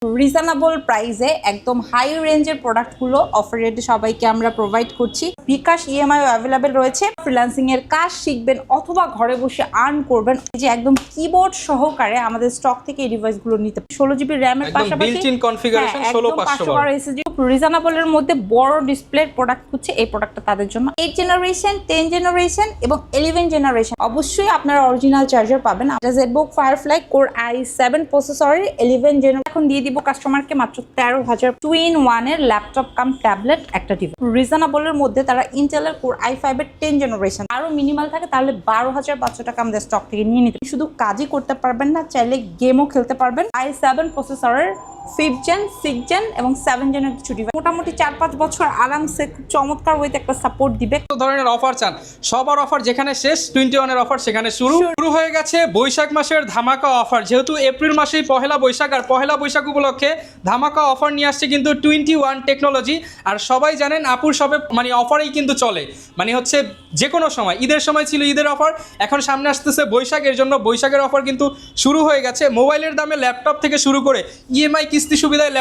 Reasonable প্রাইসে একদম high রেঞ্জের প্রোডাক্টগুলো অফার রেটে সবাইকে আমরা প্রোভাইড করছি। বিকাশ ইএমআই অ্যাভেলেবেল রয়েছে। ফ্রিল্যান্সিং এর কাজ শিখবেন অথবা ঘরে বসে আর্ন করবেন, এই যে একদম কিবোর্ড সহকারে আমাদের স্টক থেকে এই ডিভাইসগুলো নিতে 16 জিবি র্যামের পাশাপাশি বিল্ট ইন কনফিগারেশন 16500 এসএসডি রিজনেবলের মধ্যে বড় ডিসপ্লের প্রোডাক্ট হচ্ছে এই প্রোডাক্টটা তাদের জন্য। 8 জেনারেশন, 10 জেনারেশন এবং 11 জেনারেশন অবশ্যই আপনারা অরিজিনাল চার্জার পাবেন। জেটবুক ফায়ারফ্লাই কোর i7 প্রসেসরের 11 জেনারেশন এখন দিয়ে দিব কাস্টমারকে মাত্র 13,000 2-in-1 এর ল্যাপটপ কাম ট্যাবলেট একটা ডিভাইস। রিজনেবলের মধ্যে তারা ইন্টেলের কোর i5 এর 10 জেনারেশন আরো মিনিমাল থাকে তাহলে 12,500 টাকা আমাদের স্টক থেকে নিয়ে নিতে। শুধু কাজই করতে পারবেন না, চাইলে গেমও খেলতে পারবেন। i7 প্রসেসরের 5th জেন, 6th জেন এবং 7 জেনের কিছু ডিভাইস মোটামুটি 4-5 বছর আরামসে খুব চমৎকার ওয়েতে একটা সাপোর্ট দিবে। কত ধরনের অফার চান? সবার অফার যেখানে শেষ 21 এর অফার সেখানে শুরু হয়ে গেছে বৈশাখ মাসের ধামাকা অফার। যেহেতু এপ্রিল মাসেই পহেলা বৈশাখ, আর পহেলা বৈশাখ উপলক্ষে ধামাকা অফার নিয়ে আসছে কিন্তু 21 টেকনোলজি। আর সবাই জানেন আপুর শপে মানে অফারেই কিন্তু চলে, মানে হচ্ছে যে কোনো সময়। ঈদের সময় ছিল ঈদের অফার, এখন সামনে আসতেছে বৈশাখের জন্য বৈশাখের অফার কিন্তু শুরু হয়ে গেছে। মোবাইলের দামে ল্যাপটপ থেকে শুরু করে ইএমআই কিস্তি সুবিধায়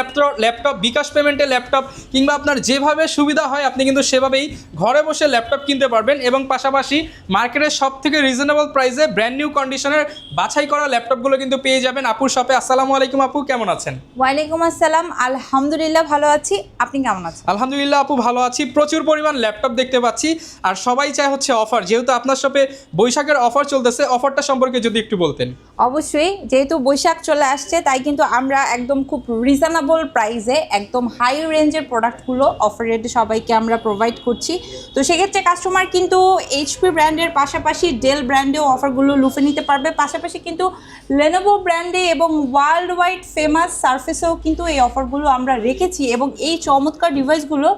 ল্যাপটপ বিকাশ পেমেন্টে ল্যাপটপ কিংবা আপনার যেভাবে সুবিধা হয় আপনি কিন্তু সেভাবেই ঘরে বসে ল্যাপটপ কিনতে পারবেন। এবং পাশাপাশি মার্কেটের সব থেকে রিজনেবল প্রাইসে ব্র্যান্ড নিউ কন্ডিশনের বাছাই করা ল্যাপটপগুলো কিন্তু পেয়ে যাবেন আপুর শপে। আসসালামু আলাইকুম আপু, কেমন আছেন? ওয়ালাইকুম আসসালাম, আলহামদুলিল্লাহ ভালো আছি। আপনি কেমন আছেন? আলহামদুলিল্লাহ আপু ভালো আছি। প্রচুর পরিমাণ ল্যাপটপ দেখতে পাচ্ছি আর সবাই চায় হচ্ছে অফার। যেহেতু আপনার শপে বৈশাখের অফার চলতেছে, অফারটা সম্পর্কে যদি একটু বলতেন। অবশ্যই, যেহেতু বৈশাখ চলে আসছে তাই কিন্তু আমরা একদম খুব রিজনেবল প্রাইসে একদম হাই রেঞ্জের প্রোডাক্টগুলো অফার রেটে সবাইকে আমরা প্রোভাইড করছি। তো সেক্ষেত্রে কাস্টমার কিন্তু এইচপি ব্র্যান্ডের পাশাপাশি ডেল ব্র্যান্ডেও অফারগুলো লুফে নিতে পারবে। পাশাপাশি কিন্তু লেনোভো ব্র্যান্ডে এবং ওয়ার্ল্ড ওয়াইড ফেমাস সারফেসেও কিন্তু এই অফারগুলো আমরা রেখেছি। এবং এই চমৎকার ডিভাইসগুলো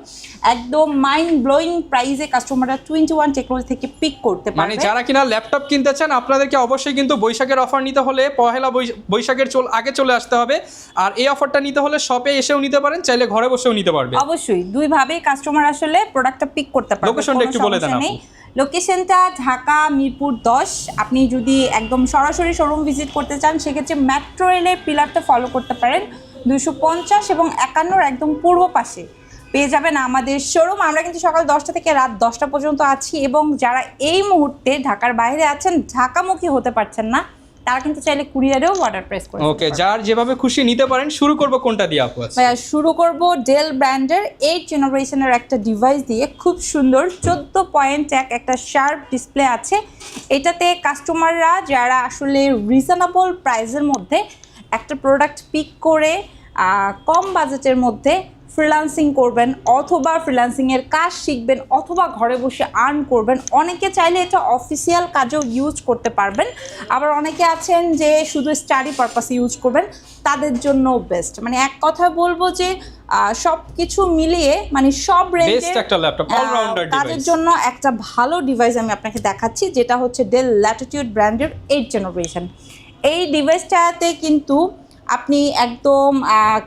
একদম মাইন্ড ব্লোয়িং প্রাইসে কাস্টমাররা 21 টেকনোলজি থেকে পিক করতে পারবে। মানে যারা কিনা ল্যাপটপ কিনতে চান আপনাদেরকে অবশ্যই কিন্তু বৈশাখের অফার নিতে হলে পহেলা বৈশাখের আগে চলে আসতে হবে। আর এই অফারটা নিতে হলে শপে এসেও নিতে পারেন, চাইলে ঘরে বসেও নিতে পারবে। অবশ্যই দুইভাবে কাস্টমার আসলে প্রোডাক্টটা পিক করতে পারবে। লোকেশনটা একটু বলে দেন আপু। লোকেশনটা ঢাকা মিরপুর 10। আপনি যদি একদম সরাসরি শোরুম ভিজিট করতে চান সেক্ষেত্রে মেট্রো রেলের পিলারটা ফলো করতে পারেন। 250 এবং 51 একদম পূর্ব পাশে পেয়ে যাবেন আমাদের শোরুম। আমরা কিন্তু সকাল 10টা থেকে রাত 10টা পর্যন্ত আছি। এবং যারা এই মুহূর্তে ঢাকার বাইরে আছেন, ঢাকামুখী হতে পারছেন না, তারা কিন্তু চাইলে কুরিয়ারেও অর্ডার প্রেস করে। ওকে, যার যেভাবে খুশি নিতে পারেন। শুরু করব কোনটা দিয়ে আপু? ভাইয়া শুরু করব ডেল ব্র্যান্ডের 8 জেনারেশনের একটা ডিভাইস দিয়ে। খুব সুন্দর 14.1 একটা শার্প ডিসপ্লে আছে। এটাতে কাস্টমাররা যারা আসলে রিজনেবল প্রাইসের মধ্যে একটা প্রোডাক্ট পিক করে কম বাজেটের মধ্যে ফ্রিল্যান্সিং করবেন অথবা ফ্রিল্যান্সিংয়ের কাজ শিখবেন অথবা ঘরে বসে আর্ন করবেন, অনেকে চাইলে এটা অফিসিয়াল কাজেও ইউজ করতে পারবেন। আবার অনেকে আছেন যে শুধু স্টাডি পারপাসে ইউজ করবেন, তাদের জন্য বেস্ট। মানে এক কথা বলবো যে সব কিছু মিলিয়ে মানে সব রেঞ্জের একটা ল্যাপটপ অলরাউন্ডার ডিভাইস, তাদের জন্য একটা ভালো ডিভাইস আমি আপনাকে দেখাচ্ছি, যেটা হচ্ছে ডেল ল্যাটিটিউড ব্র্যান্ডের 8 জেনারেশন। এই ডিভাইসটাতে কিন্তু আপনি একদম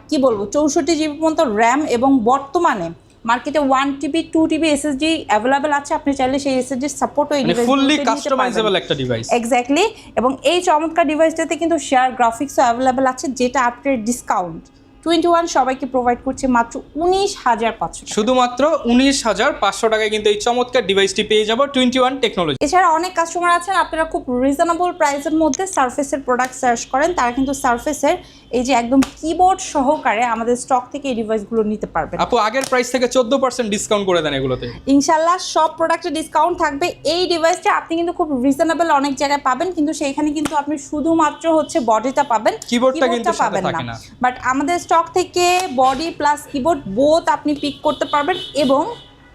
কি বলবো 64 জিবি পর্যন্ত র্যাম এবং বর্তমানে মার্কেটে 1 টিবি 2 টিবি এসএসডি অ্যাভেলেবেল আছে। আপনি চাইলে সেই এসএসডি সাপোর্টও এই ডিভাইসে ফুললি কাস্টমাইজেবল একটা ডিভাইস। এক্স্যাক্টলি। এবং এই চমৎকার ডিভাইসটাতে কিন্তু শেয়ার গ্রাফিক্সও অ্যাভেলেবেল আছে, যেটা আফটার ডিসকাউন্ট 21 সবাইকে প্রোভাইড করছে মাত্র 19,500। শুধুমাত্র 19,500 টাকায় কিন্তু এই চমৎকার ডিভাইসটি পেয়ে যাব 21 টেকনোলজি। এছাড়া অনেক কাস্টমার আছেন আপনারা খুব রিজনেবল প্রাইসের মধ্যে সারফেসের প্রোডাক্ট সার্চ করেন, তারা কিন্তু সারফেসের এই যে একদম কিবোর্ড সহকারে আমাদের স্টক থেকে এই ডিভাইসগুলো নিতে পারবেন। আপু আগের প্রাইস থেকে 14% ডিসকাউন্ট করে দেন এগুলোতে। ইনশাআল্লাহ সব প্রোডাক্টে ডিসকাউন্ট থাকবে। এই ডিভাইসটা আপনি কিন্তু খুব রিজনেবল অনেক জায়গায় পাবেন, কিন্তু সেইখানে কিন্তু আপনি শুধুমাত্র হচ্ছে বডিটা পাবেন, কিবোর্ডটা কিন্তু পাবেন না। বাট আমাদের স্টক থেকে বডি প্লাস কিবোর্ড বোথ আপনি পিক করতে পারবেন এবং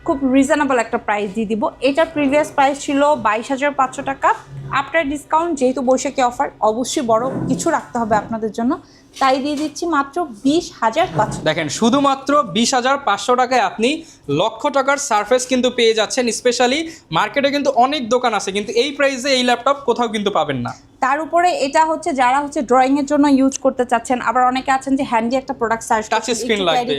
খুব রিজনেবল একটা প্রাইস দিয়ে দিব। এটার প্রিভিয়াস প্রাইস ছিল 22,500 টাকা। আফটার ডিসকাউন্ট যেহেতু বৈশাখী অফার অবশ্যই বড় কিছু রাখতে হবে আপনাদের জন্য, তাই দিয়ে দিচ্ছি মাত্র 20,500। দেখেন শুধুমাত্র 20,500 টাকায় আপনি লক্ষ টাকার সারফেস কিন্তু পেয়ে যাচ্ছেন। স্পেশালি মার্কেটে কিন্তু অনেক দোকান আছে, কিন্তু এই প্রাইসে এই ল্যাপটপ কোথাও কিন্তু পাবেন না। তার উপরে এটা হচ্ছে যারা হচ্ছে ড্রয়িং এর জন্য ইউজ করতে চাচ্ছেন, আবার অনেকে আছেন যে হ্যান্ডি একটা প্রোডাক্ট সার্চ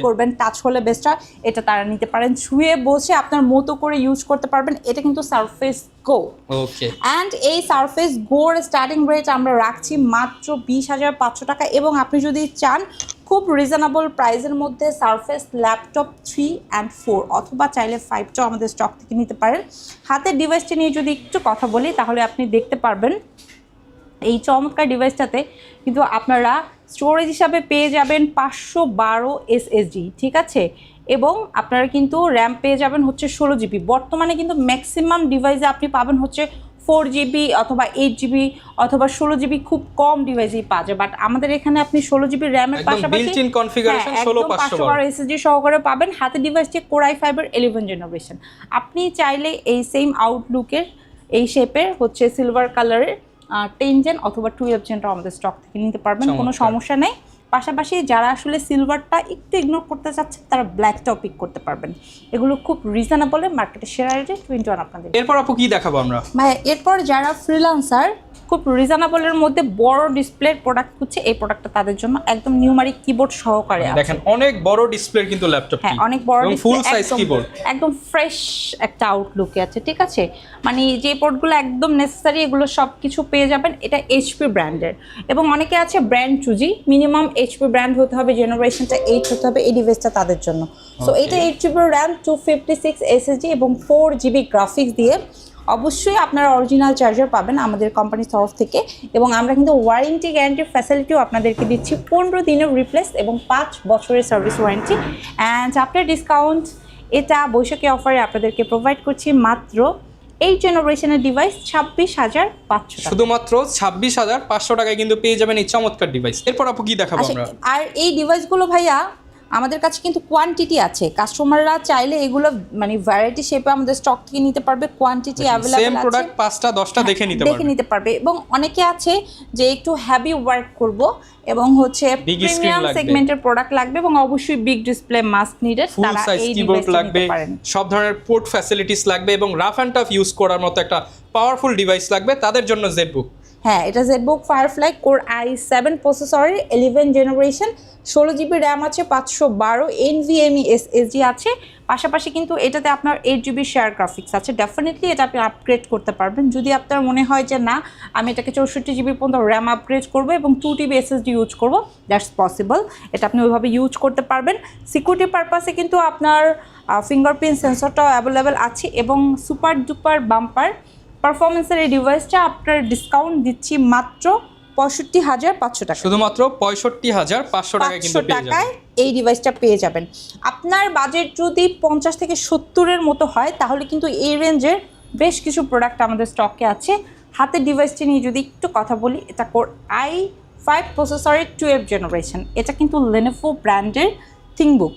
করবেন, টাচ হলে বেস্ট হয়, এটা তারা নিতে পারেন। শুয়ে বসে আপনার মতো করে ইউজ করতে পারবেন। এটা কিন্তু সারফেস গো। ওকে, অ্যান্ড এই সারফেস গোর স্টার্টিং রেট আমরা রাখছি মাত্র 20,500 টাকা। এবং আপনি যদি চান খুব রিজনেবল প্রাইসের মধ্যে সারফেস ল্যাপটপ 3 and 4 অথবা চাইলে 5টাও আমাদের স্টক থেকে নিতে পারেন। হাতের ডিভাইসটি নিয়ে যদি একটু কথা বলি তাহলে আপনি দেখতে পারবেন এই চমৎকার ডিভাইসটাতে কিন্তু আপনারা স্টোরেজ হিসাবে পেয়ে যাবেন 512 SSD, ঠিক আছে, এবং আপনারা কিন্তু র্যাম পেয়ে যাবেন হচ্ছে 16 GB। বর্তমানে কিন্তু ম্যাক্সিমাম ডিভাইসে আপনি পাবেন হচ্ছে 4 GB অথবা 8 GB অথবা 16 GB, খুব কম ডিভাইসেই পাওয়া যায়। বাট আমাদের এখানে আপনি 16 GB র্যামের পাশাপাশি বিল্ট ইন কনফিগারেশন 16 SSD সহকারে পাবেন। হাতে ডিভাইসটি Core i5 এর 11 জেনারেশন। আপনি চাইলে এই সেম আউটলুকের এই শেপের হচ্ছে সিলভার কালারের 10 জেন অথবা 12 জেনটা আমাদের স্টক থেকে নিতে পারবেন, কোনো সমস্যা নেই। পাশাপাশি যারা আসলে সিলভারটা একটু ইগনোর করতে চাচ্ছেন তারা ব্ল্যাকটাও পিক করতে পারবেন। এগুলো খুব রিজনেবলে মার্কেটে সেরা রেটে 21 আপনাদের। এরপর আপু কি দেখাবো আমরা? এরপর যারা ফ্রিল্যান্সার খুব রিজনেবলের মধ্যে বড় ডিসপ্লের প্রোডাক্ট হচ্ছে এই প্রোডাক্টটা তাদের জন্য, একদম নিউমারিক কিবোর্ড সহকারে আছে। দেখেন অনেক বড় ডিসপ্লে কিন্তু ল্যাপটপ, হ্যাঁ অনেক বড় এবং ফুল সাইজ কিবোর্ড, একদম ফ্রেশ একটা আউটলুকে আছে, ঠিক আছে। মানে যে পোর্টগুলো একদম নেসেসারি এগুলো সব কিছু পেয়ে যাবেন। এটা এইচপি ব্র্যান্ডের, এবং অনেকে আছে brand choosy, minimum HP brand হতে হবে, জেনারেশনটা 8 হতে হবে, এই ডিভাইসটা তাদের জন্য। সো এটা 8 GB র্যাম, 256 SSD এবং 4 GB গ্রাফিক্স দিয়ে অবশ্যই আপনারা অরিজিনাল চার্জার পাবেন আমাদের কোম্পানির তরফ থেকে, এবং আমরা কিন্তু ওয়ারেন্টি গ্যারান্টি ফ্যাসিলিটিও আপনাদেরকে দিচ্ছি, 15 দিনের রিপ্লেস এবং 5 বছরের service warranty. And after discount এটা বৈশাখী অফারে আপনাদেরকে প্রোভাইড করছি মাত্র এই জেনারেশনের ডিভাইস 26,500 টাকা। শুধুমাত্র 26,500 টাকায় কিন্তু পেয়ে যাবেন এই চমৎকার ডিভাইস। এরপর আপু কি দেখাবো আমরা? আর এই ডিভাইসগুলো ভাইয়া আমাদের কাছে কিন্তু কোয়ান্টিটি আছে, কাস্টমাররা চাইলে এগুলো মানে ভ্যারাইটি শেপে আমাদের স্টক থেকে নিতে পারবে, কোয়ান্টিটি অ্যাভেলেবল আছে, সেম প্রোডাক্ট 5টা 10টা দেখে নিতে পারবে। এবং অনেকে আছে যে একটু হেভি ওয়ার্ক করব এবং হচ্ছে প্রিমিয়াম সেগমেন্টের প্রোডাক্ট লাগবে এবং অবশ্যই বিগ ডিসপ্লে মাস্ট নিডেড, তারা এই কিবোর্ড লাগবে, সব ধরনের পোর্ট ফ্যাসিলিটিস লাগবে এবং রাফ অ্যান্ড টাফ ইউজ করার মতো একটা পাওয়ারফুল ডিভাইস লাগবে, তাদের জন্য জেটবুক। হ্যাঁ, এটা জেটবুক ফায়ারফ্লাই Core i7 প্রসেসরের 11 জেনারেশন, 16 GB র্যাম আছে, 512 NVMe SSD আছে। পাশাপাশি কিন্তু এটাতে আপনার 8 GB শেয়ার গ্রাফিক্স আছে। ডেফিনেটলি এটা আপনি আপগ্রেড করতে পারবেন যদি আপনার মনে হয় যে না আমি এটাকে 64 GB পর্যন্ত র্যাম আপগ্রেড করবো এবং 2 TB SSD ইউজ করবো, দ্যাটস পসিবল। এটা আপনি ওইভাবে ইউজ করতে পারবেন। সিকিউরিটি পারপাসে কিন্তু আপনার ফিঙ্গারপ্রিন্ট সেন্সরটাও অ্যাভেলেবেল আছে এবং সুপার ডুপার বাম্পার পারফরমেন্সের এই ডিভাইসটা আপনার ডিসকাউন্ট দিচ্ছি মাত্র 65,500 টাকা। শুধুমাত্র 65,500 টাকায় কিন্তু পেয়ে যাবেন এই ডিভাইসটা পেয়ে যাবেন। আপনার বাজেট যদি 50 থেকে 70-এর মতো হয় তাহলে কিন্তু এই রেঞ্জের বেশ কিছু প্রোডাক্ট আমাদের স্টকে আছে। হাতের ডিভাইসটি নিয়ে যদি একটু কথা বলি, এটা Core i5 প্রসেসরের 12 জেনারেশন। এটা কিন্তু Lenovo ব্র্যান্ডের থিংবুক,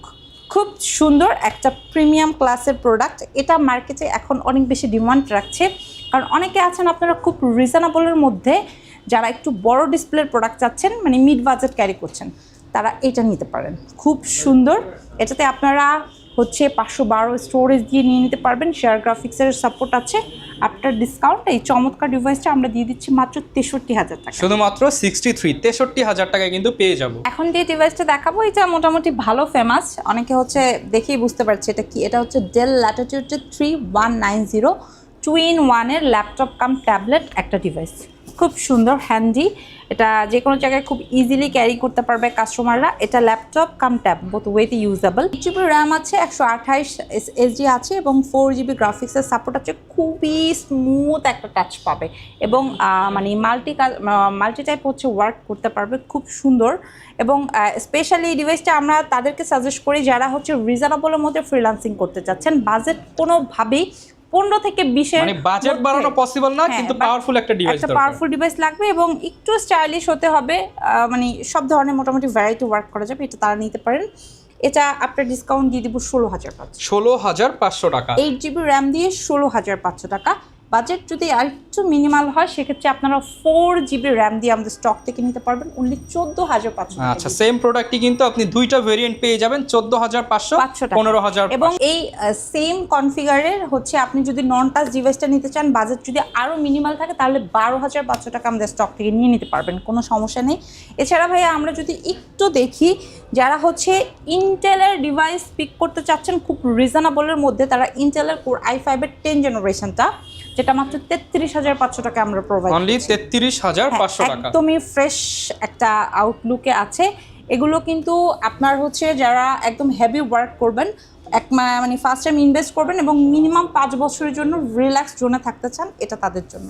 খুব সুন্দর একটা প্রিমিয়াম ক্লাসের প্রোডাক্ট। এটা মার্কেটে এখন অনেক বেশি ডিমান্ড রাখছে, কারণ অনেকে আছেন আপনারা খুব রিজনেবলের মধ্যে যারা একটু বড় ডিসপ্লের প্রোডাক্ট চাচ্ছেন, মানে মিড বাজেট ক্যারি করছেন, তারা এটা নিতে পারেন। খুব সুন্দর, এটাতে আপনারা হচ্ছে 512 স্টোরেজ দিয়ে নিয়ে নিতে পারবেন, শেয়ার গ্রাফিক্সের সাপোর্ট আছে। আফটার ডিসকাউন্ট এই চমৎকার ডিভাইসটা আমরা দিয়ে দিচ্ছি মাত্র 63,000 টাকা। শুধুমাত্র 63,000 টাকায় কিন্তু পেয়ে যাব। এখন যে ডিভাইসটা দেখাবো এটা মোটামুটি ভালো ফেমাস, অনেকে হচ্ছে দেখেই বুঝতে পারছে এটা কি। এটা হচ্ছে ডেল ল্যাটিটিউড 3190 2-in-1 এর ল্যাপটপ কাম ট্যাবলেট একটা ডিভাইস, খুব সুন্দর হ্যান্ডি। এটা যে কোনো জায়গায় খুব ইজিলি ক্যারি করতে পারবে কাস্টমাররা। এটা ল্যাপটপ কাম ট্যাব বোথ ওয়েতে ইউজেবল। 8 GB র্যাম আছে, 128 SSD আছে এবং 4 GB গ্রাফিক্সের সাপোর্ট আছে। খুবই স্মুথ একটা টাচ পাবে এবং মানে মাল্টি টাইপ হচ্ছে ওয়ার্ক করতে পারবে, খুব সুন্দর। এবং স্পেশালি এই ডিভাইসটা আমরা তাদেরকে সাজেস্ট করি যারা হচ্ছে রিজনেবলের মধ্যে ফ্রিল্যান্সিং করতে চাচ্ছেন, বাজেট কোনোভাবেই 15 থেকে 20-এর মানে বাজেট বাড়ানো পসিবল না, কিন্তু পাওয়ারফুল একটা ডিভাইস দরকার। পাওয়ারফুল ডিভাইস লাগবে এবং একটু স্টাইলিশ হতে হবে, মানে সব ধরনের মোটামুটি ভ্যারাইটি ওয়ার্ক করা যাবে, এটা তারা নিতে পারেন। এটা আপনার ডিসকাউন্ট দিয়ে দিব 16,500 টাকা। 8 GB র্যাম দিয়ে 16,500 টাকা। বাজেট যদি আরেকটু মিনিমাল হয় সেক্ষেত্রে আপনারা 4 GB র্যাম দিয়ে আমাদের স্টক থেকে নিতে পারবেন অনলি 14,500 টাকা। আচ্ছা, সেম প্রোডাক্টই কিন্তু আপনি দুইটা ভেরিয়েন্ট পেয়ে যাবেন 14,500 15,000। এবং এই সেম কনফিগারের হচ্ছে আপনি যদি নন টাচ ডিভাইসটা নিতে চান, বাজেট যদি আরও মিনিমাল থাকে তাহলে 12,500 টাকা আমাদের স্টক থেকে নিয়ে নিতে পারবেন, কোনো সমস্যা নেই। এছাড়া ভাইয়া আমরা যদি একটু দেখি যারা হচ্ছে ইন্টেলের ডিভাইস পিক করতে চাচ্ছেন খুব রিজনেবলের মধ্যে, তারা ইন্টেলের Core i5 এর 10 জেনারেশনটা, যেটা মাত্র 33,500 টাকা আমরা প্রোভাইড অনলি 33,500 টাকা। একদমই ফ্রেশ একটা আউটলুকে আছে এগুলো কিন্তু আপনার হচ্ছে যারা একদম হেভি ওয়ার্ক করবেন, মানে ফার্স্ট টাইম ইনভেস্ট করবেন এবং মিনিমাম 5 বছরের জন্য রিল্যাক্স জোনে থাকতে চান, এটা তাদের জন্য।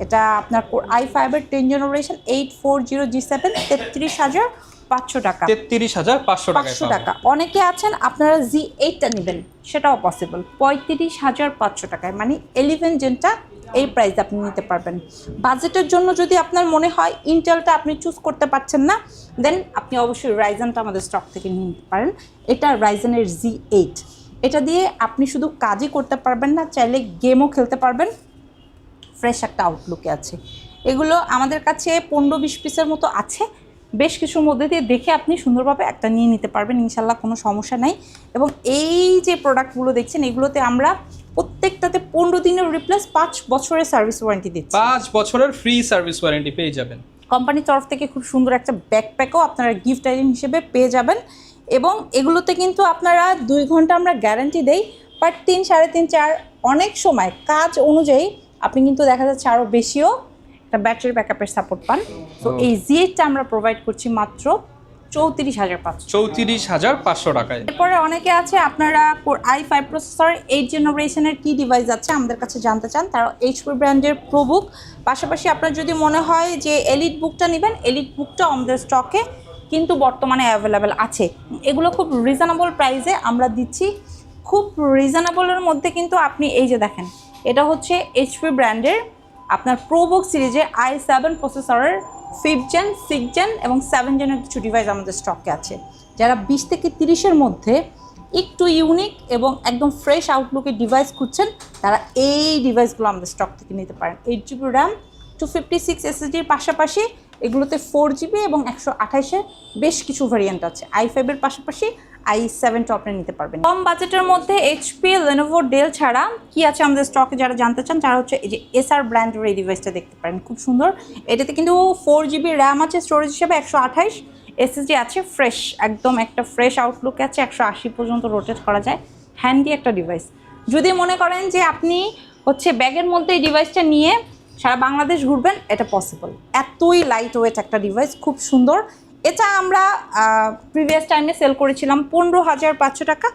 এটা আপনার i5-এর 10 জেনারেশন 840G7 33,500 টাকা। 33,500 টাকা। অনেকে আছেন আপনারা Z8টা নেবেন, সেটাও পসিবল 35,500 টাকায়, মানে 11 জেনটা এই প্রাইস আপনি নিতে পারবেন। বাজেটের জন্য যদি আপনার মনে হয় ইন্টেলটা আপনি চুজ করতে পারছেন না, দেন আপনি অবশ্যই রাইজেনটা আমাদের স্টক থেকে নিয়ে নিতে পারেন। এটা রাইজেনের Z8, এটা দিয়ে আপনি শুধু কাজই করতে পারবেন না, চাইলে গেমও খেলতে পারবেন। ফ্রেশ একটা আউটলুকে আছে। এগুলো আমাদের কাছে 15-20 পিসের মতো আছে, বেশ কিছুর মধ্যে দিয়ে দেখে আপনি সুন্দরভাবে একটা নিয়ে নিতে পারবেন, ইনশাল্লাহ কোনো সমস্যা নাই। এবং এই যে প্রোডাক্টগুলো দেখছেন এগুলোতে আমরা প্রত্যেকটাতে 15 দিনের রিপ্লেস 5 বছরের সার্ভিস ওয়ারেন্টি দিচ্ছি। 5 বছরের ফ্রি সার্ভিস ওয়ারেন্টি পেয়ে যাবেন। কোম্পানির তরফ থেকে খুব সুন্দর একটা ব্যাকপ্যাকও আপনারা গিফট আইটেম হিসেবে পেয়ে যাবেন। এবং এগুলোতে কিন্তু আপনারা 2 ঘন্টা আমরা গ্যারান্টি দেই, বাট 3, 3.5, 4 অনেক সময় কাজ অনুযায়ী আপনি কিন্তু দেখা যাচ্ছে আরও বেশিও একটা ব্যাটারি ব্যাকআপের সাপোর্ট পান। তো এই Z8টা আমরা প্রোভাইড করছি মাত্র 34,500 টাকায়। এরপরে অনেকে আছে আপনারা i5 প্রসেসর 8 জেনারেশনের কি ডিভাইস আছে আমাদের কাছে জানতে চান, তারা HP ব্র্যান্ডের প্রোবুক, পাশাপাশি আপনার যদি মনে হয় যে এলিট বুকটা নেবেন, এলিট বুকটা আমাদের স্টকে কিন্তু বর্তমানে অ্যাভেলেবেল আছে। এগুলো খুব রিজনেবল প্রাইসে আমরা দিচ্ছি, খুব রিজনেবলের মধ্যে কিন্তু আপনি এই যে দেখেন, এটা হচ্ছে HP ব্র্যান্ডের আপনার প্রোবুক সিরিজে i7 প্রসেসরের 5th জেন, 6th জেন এবং 7th জেনের কিছু ডিভাইস আমাদের স্টকে আছে। যারা 20 থেকে 30-এর মধ্যে একটু ইউনিক এবং একদম ফ্রেশ আউটলুকের ডিভাইস খুঁজছেন, তারা এই ডিভাইসগুলো আমাদের স্টক থেকে নিতে পারেন। 8GB র্যাম, 256 SSDর পাশাপাশি এগুলোতে 4GB এবং 128-এর বেশ কিছু ভ্যারিয়েন্ট আছে। i5-এর পাশাপাশি i7টা আপনি নিতে পারবেন। কম বাজেটের মধ্যে HP, Lenovo, Dell ছাড়া কি আছে আমাদের স্টকে যারা জানতে চান, তারা হচ্ছে এই যে SR ব্র্যান্ডের এই ডিভাইসটা দেখতে পারেন, খুব সুন্দর। এটাতে কিন্তু 4GB র্যাম আছে, স্টোরেজ হিসেবে 128 SSD আছে, ফ্রেশ একদম একটা ফ্রেশ আউটলুক আছে, 180 পর্যন্ত রোটেট করা যায়, হ্যান্ডি একটা ডিভাইস। যদি মনে করেন যে আপনি হচ্ছে ব্যাগের মধ্যে এই ডিভাইসটা নিয়ে সারা বাংলাদেশ ঘুরবেন, এটা পসিবল। এতই লাইট ওয়েট একটা ডিভাইস, খুব সুন্দর। এটা আমরা প্রিভিয়াস টাইমে সেল করেছিলাম 15,500 টাকা,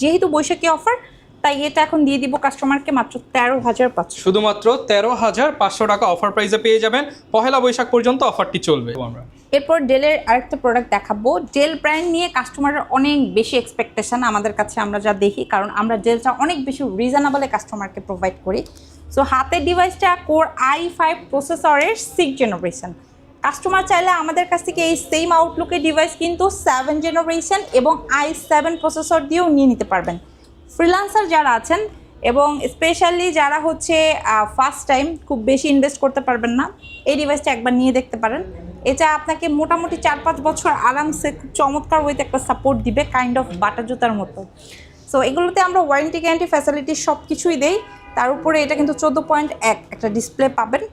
যেহেতু বৈশাখী অফার তাই এটা এখন দিয়ে দিব কাস্টমারকে মাত্র 13,500। শুধুমাত্র 13,500 টাকা অফার প্রাইসে পেয়ে যাবেন। পহেলা বৈশাখ পর্যন্ত অফারটি চলবে। আমরা এরপর ডেলের আরেকটা প্রোডাক্ট দেখাবো। ডেল ব্র্যান্ড নিয়ে কাস্টমারের অনেক বেশি এক্সপেকটেশন আমাদের কাছে, আমরা যা দেখি, কারণ আমরা ডেলটা অনেক বেশি রিজনেবলে কাস্টমারকে প্রোভাইড করি। সো হাতের ডিভাইসটা কোর i5 প্রসেসরের 6th জেনারেশন। কাস্টমার চাইলে আমাদের কাছ থেকে এই সেম আউটলুকের ডিভাইস কিন্তু 7th জেনারেশন এবং i7 প্রসেসর দিয়েও নিয়ে নিতে পারবেন। ফ্রিল্যান্সার যারা আছেন এবং স্পেশালি যারা হচ্ছে ফার্স্ট টাইম খুব বেশি ইনভেস্ট করতে পারবেন না, এই ডিভাইসটা একবার নিয়ে দেখতে পারেন। এটা আপনাকে মোটামুটি 4-5 বছর আরামসে খুব চমৎকার ওয়েতে একটা সাপোর্ট দিবে, কাইন্ড অফ বাটা জুতার মতো। সো এগুলোতে আমরা ওয়ারেন্টি গ্যারান্টি ফ্যাসিলিটি সব কিছুই দেই। তার উপরে এটা কিন্তু 14.1 একটা ডিসপ্লে পাবেন।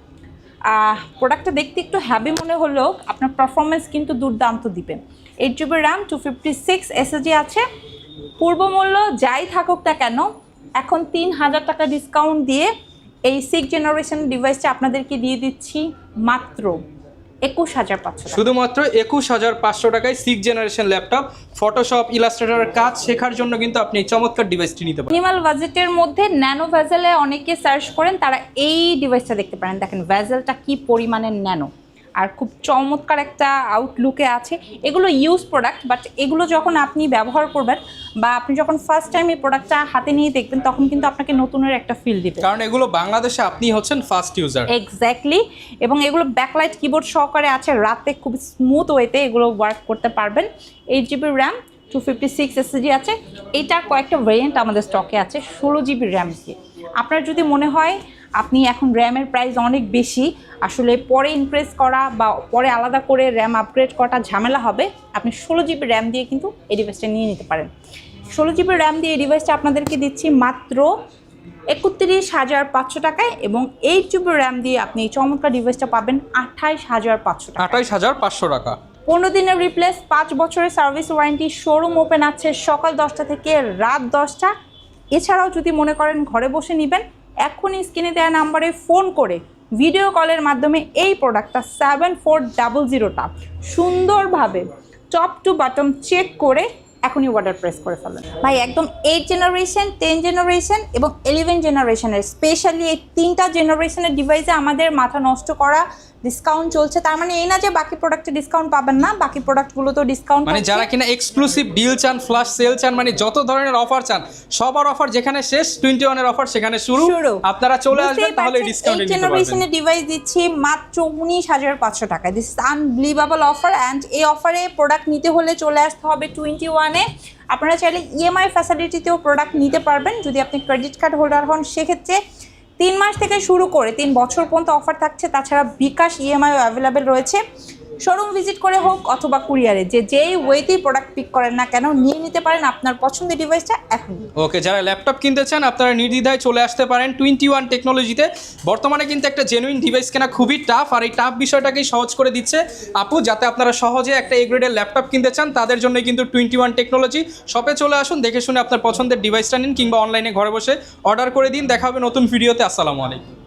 প্রোডাক্টটা দেখতে একটু হ্যাভি মনে হলেও আপনার পারফরমেন্স কিন্তু দুর্দান্ত দিবে। 8GB র্যাম, 256 SSD আছে। পূর্ব মূল্য যাই থাকুক না কেন, এখন 3,000 টাকা ডিসকাউন্ট দিয়ে এই 6th জেনারেশন ডিভাইসটা আপনাদেরকে দিয়ে দিচ্ছি মাত্র 21,500 টাকা। শুধুমাত্র 21,500 টাকায় 6th জেনারেশন ল্যাপটপ, ফটোশপ, ইলাস্ট্রেটরের কাজ শেখার জন্য কিন্তু আপনি এই চমৎকার ডিভাইসটি নিতে পারেন। মিনিমাল বাজেটের মধ্যে ন্যানো ভেজেলে অনেকে সার্চ করেন, তারা এই ডিভাইসটা দেখতে পারেন। দেখেন ভেজেলটা কি পরিমাণের ন্যানো আর খুব চমৎকার একটা আউটলুকে আছে। এগুলো ইউজ প্রোডাক্ট, বাট এগুলো যখন আপনি ব্যবহার করবেন বা আপনি যখন ফার্স্ট টাইম এই প্রোডাক্টটা হাতে নিয়ে দেখবেন, তখন কিন্তু আপনাকে নতুনের একটা ফিল দিবে, কারণ এগুলো বাংলাদেশে আপনি হচ্ছেন ফার্স্ট ইউজার। এক্স্যাক্টলি। এবং এগুলো ব্যাকলাইট কিবোর্ড সহকারে আছে, রাতে খুব স্মুথ ওয়েতে এগুলো ওয়ার্ক করতে পারবেন। 8GB র্যাম, 256 SSD আছে। এইটার কয়েকটা ভেরিয়েন্ট আমাদের স্টকে আছে 16GB র্যাম দিয়ে। আপনার যদি মনে হয় আপনি এখন র্যামের প্রাইস অনেক বেশি, আসলে পরে ইনক্রিজ করা বা পরে আলাদা করে র্যাম আপগ্রেড করাটা ঝামেলা হবে, আপনি 16GB র্যাম দিয়ে কিন্তু এই ডিভাইসটা নিয়ে নিতে পারেন। 16GB র্যাম দিয়ে এই ডিভাইসটা আপনাদেরকে দিচ্ছি মাত্র 31,500 টাকায়, এবং 8GB র্যাম দিয়ে আপনি এই চমৎকার ডিভাইসটা পাবেন 28,500 টাকা। 28,500 টাকা। 15 দিনের রিপ্লেস, 5 বছরের সার্ভিস ওয়ারেন্টি। শোরুম ওপেন আছে সকাল 10টা থেকে রাত 10টা। এছাড়াও যদি মনে করেন ঘরে বসে নেবেন, এখনই স্ক্রিনে দেওয়া নাম্বারে ফোন করে ভিডিও কলের মাধ্যমে এই প্রোডাক্টটা 7400টা সুন্দরভাবে টপ টু বটম চেক করে এখনই অর্ডার প্রেস করে ফেলেন ভাই। একদম 8 জেনারেশন, 10 জেনারেশন এবং 11 জেনারেশনের, স্পেশালি এই 3টা জেনারেশনের ডিভাইসে আমাদের মাথা নষ্ট করা ডিসকাউন্ট চলছে। তার মানে এই না যে বাকি প্রোডাক্টে ডিসকাউন্ট পাবেন না, বাকি প্রোডাক্টগুলো তো ডিসকাউন্ট, মানে যারা কিনা এক্সক্লুসিভ ডিল চান, ফ্ল্যাশ সেল চান, মানে যত ধরনের অফার চান সবার অফার যেখানে শেষ 21 এর অফার সেখানে শুরু। আপনারা চলে আসবেন তাহলে ডিসকাউন্টে নিতে পারবেন। জেনারেশনের ডিভাইস দিচ্ছি মাত্র 19,500 টাকায়। This is unbelievable offer and এই অফারে প্রোডাক্ট নিতে হলে চলে আসতে হবে 21-এ। আপনারা চাইলে ইএমআই ফ্যাসিলিটিতেও প্রোডাক্ট নিতে পারবেন যদি আপনি ক্রেডিট কার্ড হোল্ডার হন। সেক্ষেত্রে 3 মাস থেকে শুরু করে 3 বছর পর্যন্ত অফার থাকছে। তাছাড়া বিকাশ ইএমআইও অ্যাভেলেবেল রয়েছে। শোরুম ভিজিট করে হোক অথবা কুরিয়ারে, যেই ওয়েতেই প্রোডাক্ট পিক করেন না কেন নিয়ে নিতে পারেন আপনার পছন্দের ডিভাইসটা এখন। ওকে, যারা ল্যাপটপ কিনতে চান আপনারা নির্দ্বিধায় চলে আসতে পারেন 21 টেকনোলজিতে। বর্তমানে কিন্তু একটা জেনুইন ডিভাইস কেনা খুবই টাফ, আর এই টাফ বিষয়টাকেই সহজ করে দিচ্ছে আপু। যাতে আপনারা সহজে একটা এ গ্রেডের ল্যাপটপ কিনতে চান তাদের জন্য কিন্তু 21 টেকনোলজি। শপে চলে আসুন, দেখে শুনে আপনার পছন্দের ডিভাইসটা নিন, কিংবা অনলাইনে ঘরে বসে অর্ডার করে দিন। দেখা হবে নতুন ভিডিওতে। আসসালামু আলাইকুম।